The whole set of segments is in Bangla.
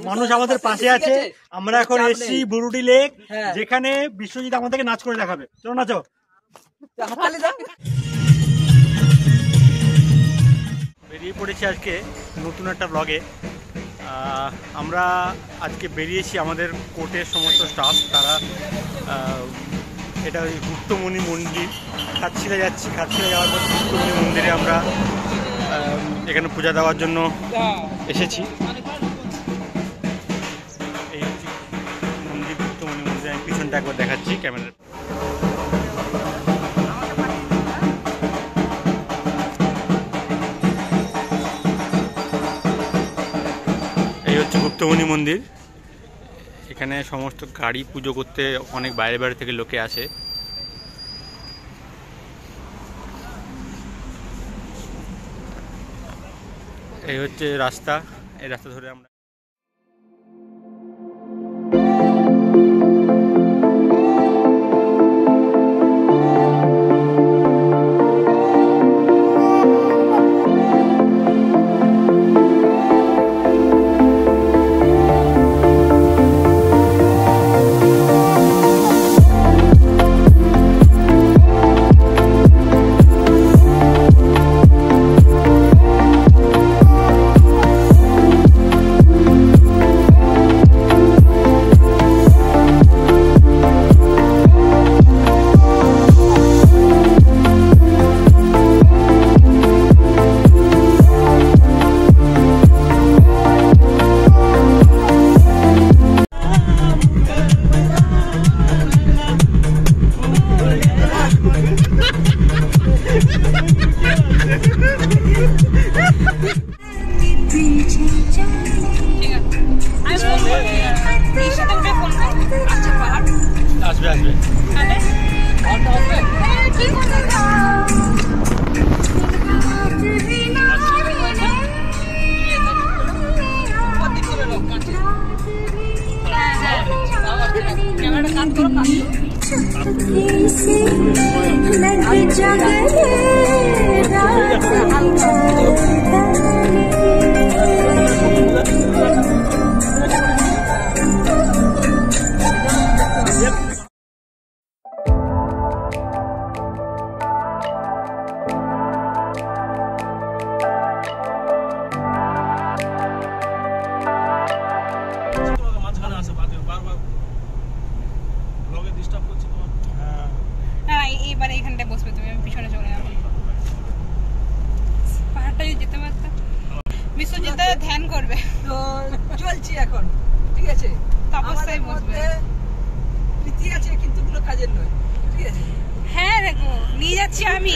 মানুষ আমাদের পাশে আছে। আমরা এখন এসছি বুরুডি লেক, যেখানে বিশ্বজিৎ আমাদেরকে নাচ করে দেখাবে। চলো নাচো। বেরিয়ে পড়েছি আজকে নতুন একটা ব্লগে। আমরা আজকে বেরিয়েছি, আমাদের কোর্টের সমস্ত স্টাফ, তারা এটা ওই গুপ্তমণি মন্দির খাতশিলা যাচ্ছি। খাতশিলা যাওয়ার পর গুপ্তমণি মন্দিরে আমরা এখানে পূজা দেওয়ার জন্য এসেছি। এই হচ্ছে মন্দির, গুপ্তমণি মন্দির। আমি পিছনটা একবার দেখাচ্ছি ক্যামেরার। এই হচ্ছে গুপ্তমণি মন্দির। এখানে সমস্ত গাড়ি পুজো করতে অনেক বাইরে বাইরে থেকে লোকে আসে। এই হচ্ছে রাস্তা, এই রাস্তা ধরে আমরা ধ্যান করবে তো চলছি এখন, ঠিক আছে? আমাদের মধ্যে প্রীতি আছে কিন্তু কোনো কাজের নয়, ঠিক আছে? হ্যাঁ দেখো নিয়ে যাচ্ছি আমি,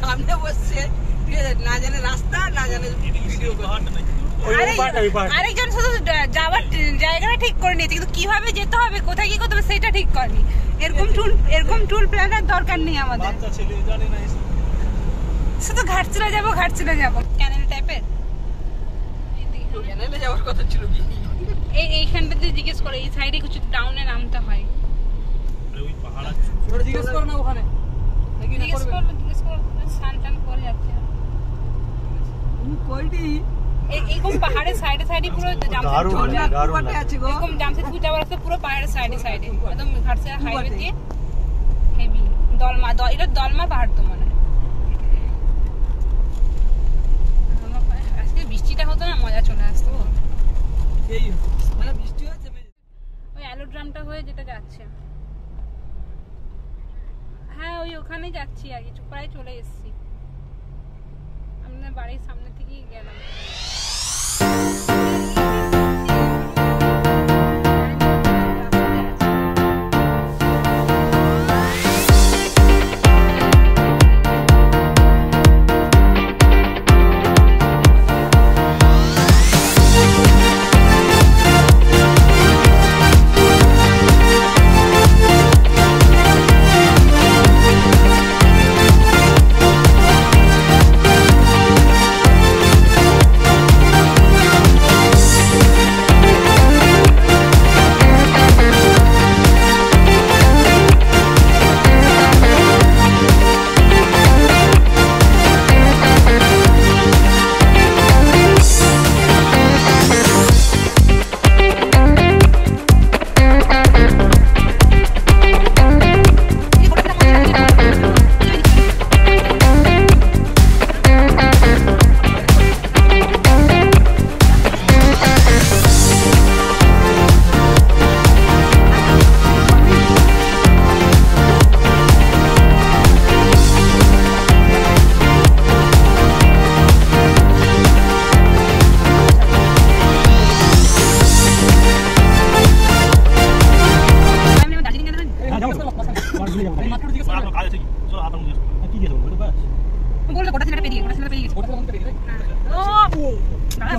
সামনে বসছে, ঠিক আছে? না জানে রাস্তা, না জানে ভিডিও। আরেকজন শুধু যাওয়ার জায়গাটা ঠিক করে নিয়েছে, কিন্তু কিভাবে যেতে হবে, কোথায় কি করতে হবে সেটা ঠিক করেনি। এরকম টুল প্ল্যানের দরকার নেই আমাদের। শুধু ঘাটশিলা যাবো, ঘাটশিলা যাবো, ক্যানেল টাইপের। ক্যানেলে যাওয়ার কথা ছিল কি? এইখানটাতে জিজ্ঞেস করে, এই সাইডে কিছু ডাউনে নামতে হয়। জিজ্ঞেস করো না ওখানে, জিজ্ঞেস করো স্নান টান করে যাচ্ছে। এরকম পাহাড়ের সাইডে সাইডে পুরো জামশেদপুর যাওয়ার রাস্তা পুরো পাহাড়ের সাইডে সাইডে, একদম ঘাটশিলা হাইওয়ে দিয়ে হেভি। দলমা, এটা দলমা পাহাড় তো মনে হয়। আজকে বৃষ্টিটা হতো না, মজা চলে আসতো। ওই অ্যালোড্রামটা হয়ে যেটা যাচ্ছে, হ্যাঁ ওই ওখানে যাচ্ছি আর কি, প্রায় চলে এসেছি। আমাদের বাড়ির সামনে থেকেই গেলাম।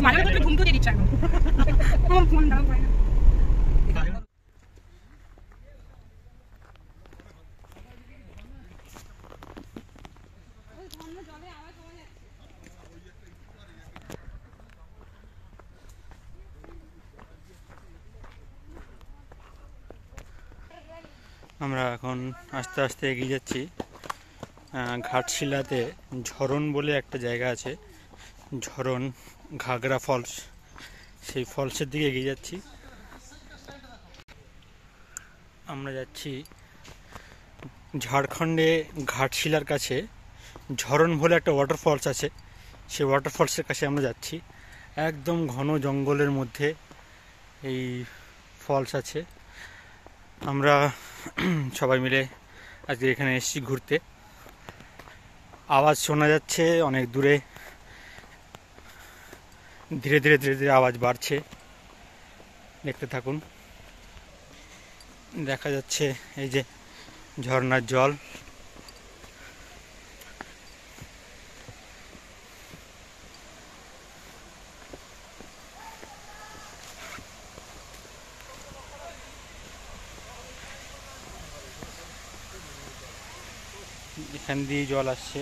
মাঝে মাঝে ঘুম থেকে দিচ্ছে এখন ফোন দাও ভাই। আমরা এখন আস্তে আস্তে এগিয়ে যাচ্ছি। ঘাটশিলাতে ঝরণ বলে একটা জায়গা আছে, ঝরণ ঘাগরা ফলস, সেই ফলসের দিকে এগিয়ে যাচ্ছি। আমরা যাচ্ছি ঝাড়খণ্ডে ঘাটশিলার কাছে ঝরণ বলে একটা ওয়াটারফলস আছে, সেই ওয়াটারফলসের কাছে আমরা যাচ্ছি। একদম ঘন জঙ্গলের মধ্যে এই ফলস আছে। আমরা সবাই মিলে আজকে এখানে এসেছি ঘুরতে। আওয়াজ শোনা যাচ্ছে অনেক দূরে, ধীরে ধীরে ধীরে ধীরে আওয়াজ বাড়ছে। দেখতে থাকুন। দেখা যাচ্ছে এই যে ঝর্ণার জল। এখান দিয়ে জল আসছে।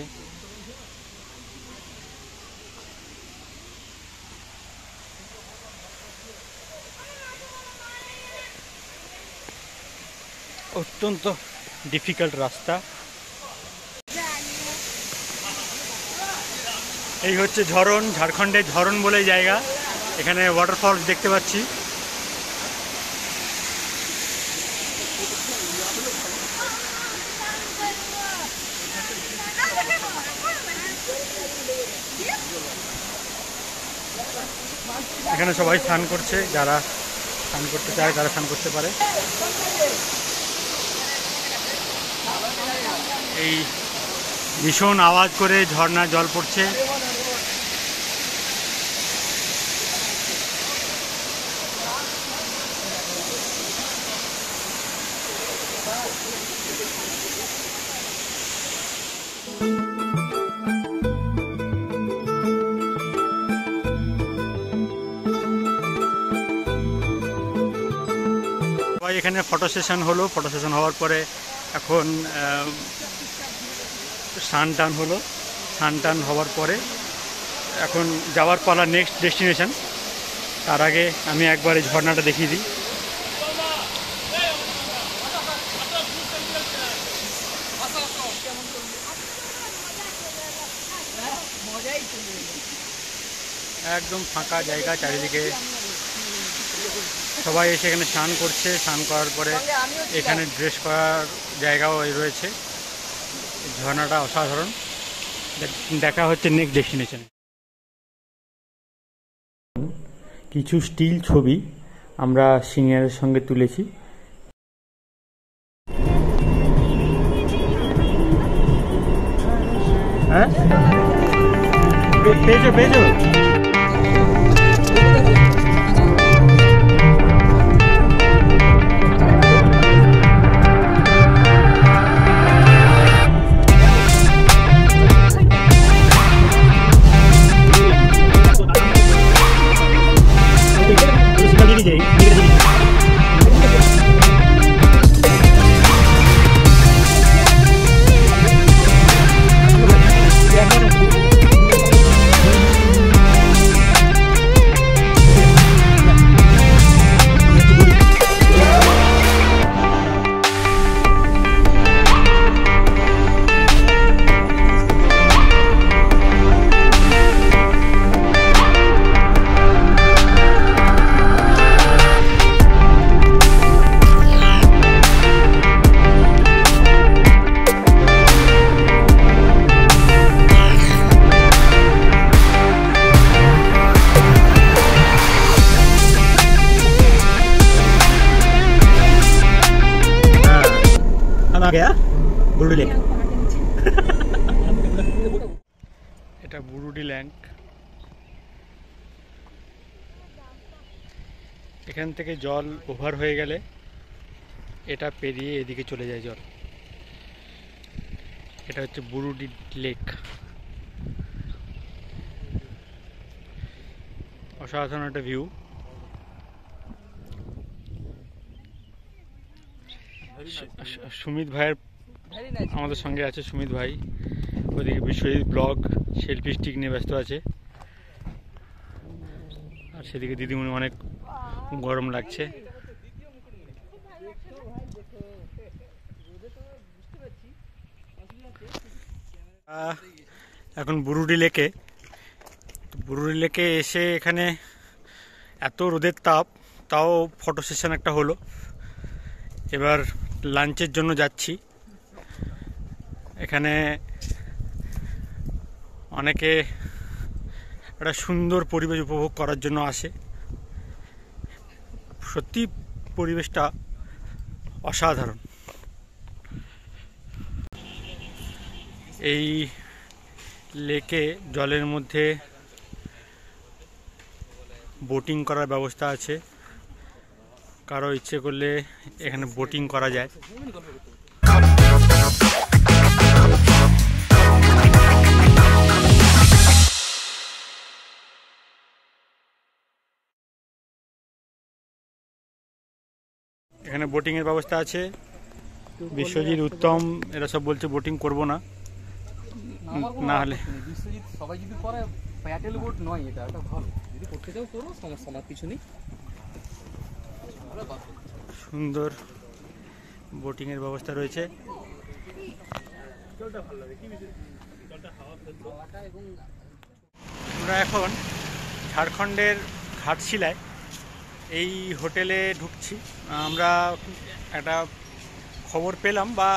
অত্যন্ত ডিফিকাল্ট রাস্তা। এই হচ্ছে ঝরণ, ঝাড়খণ্ডের ঝরণ বলে জায়গা। এখানে ওয়াটারফলস দেখতে পাচ্ছি। এখানে সবাই স্নান করছে, যারা স্নান করতে চায় তারা স্নান করতে পারে। এই ভীষণ আওয়াজ করে ঝর্ণার জল পড়ছে। এখানে ফটো সেশন হলো, ফটো সেশন হওয়ার পরে এখন স্নান টান হলো। স্নান টান হওয়ার পরে এখন যাওয়ার পালা নেক্সট ডেস্টিনেশন। তার আগে আমি একবার এই ঝর্ণাটা দেখিয়ে দিই। একদম ফাঁকা জায়গা, চারিদিকে সবাই এসে এখানে স্নান করছে। স্নান করার পরে এখানে ড্রেস করার জায়গাও রয়েছে। ঝর্ণাটা অসাধারণ। দেখা হচ্ছে নেক্সট ডেস্টিনেশনে। কিছু স্টিল ছবি আমরা সিনিয়রের সঙ্গে তুলেছি। হ্যাঁ, পেয়েছো পেয়েছো। এটা বুরুডি ল্যান্ড। এখান থেকে জল ওভার হয়ে গেলে এটা পেরিয়ে এদিকে চলে যায় জল। এটা হচ্ছে বুরুডি লেক। অসাধারণ একটা ভিউ। সুমিত ভাইয়ের ভেরি নাইস। আমাদের সঙ্গে আছে সুমিত ভাই, ওদিকে বিশ্বজিৎ ব্লগ সেলফি স্টিক নিয়ে ব্যস্ত আছে, আর সেদিকে দিদিমণি অনেক গরম লাগছে। এখন বুরুডি লেকে, বুরুডি লেকে এসে এখানে এত রোদের তাপ, তাও ফটো সেশন একটা হলো। এবার লাঞ্চের জন্য যাচ্ছি। এখানে অনেকে একটা সুন্দর পরিবেশ উপভোগ করার জন্য আসে। সত্যি পরিবেশটা অসাধারণ। এই লেকে জলের মধ্যে বোটিং করার ব্যবস্থা আছে, কারো ইচ্ছে করলে এখানে বোটিং করা যায়। এখানে বোটিং এর ব্যবস্থা আছে। বিশ্বজিৎ, উত্তম এরা সব বলছে বোটিং করব না, না হলে বিশ্বজিৎ সবাই যদি করে প্যাডেল বোট নয়, এটা ভালো, যদি করতে চাও করো, সমস্যা আমার কিছু নেই। সুন্দর বোটিং এর ব্যবস্থা রয়েছে। আমরা এখন ঝাড়খণ্ডের ঘাটশিলায় এই হোটেলে ঢুকছি। আমরা একটা খবর পেলাম বা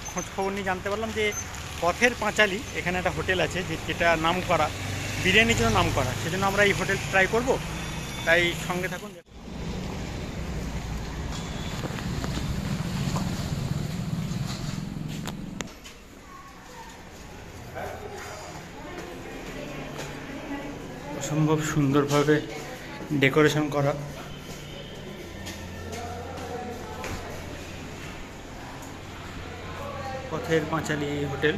খোঁজ খবর নিয়ে জানতে পারলাম যে পথের পাঁচালী এখানে একটা হোটেল আছে, যেটা নাম করা, বিরিয়ানির জন্য নাম করা। সেজন্য আমরা এই হোটেল ট্রাই করব, তাই সঙ্গে থাকুন। অসম্ভব সুন্দরভাবে ডেকোরেশন করা। পথের পাঁচালী হোটেল।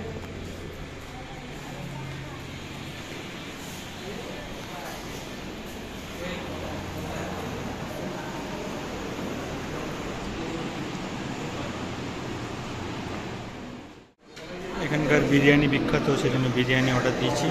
এখানকার বিরিয়ানি বিখ্যাত, সেজন্য বিরিয়ানি অর্ডার দিয়েছি।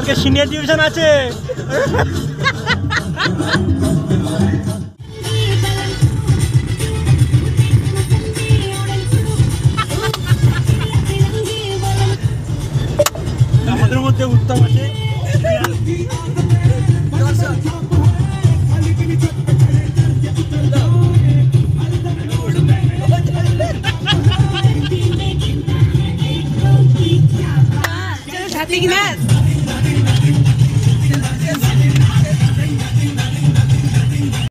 কালকে সিনিয়র ডিভিশন আছে। আমাদের মধ্যে উত্তম আছে। ঠিক না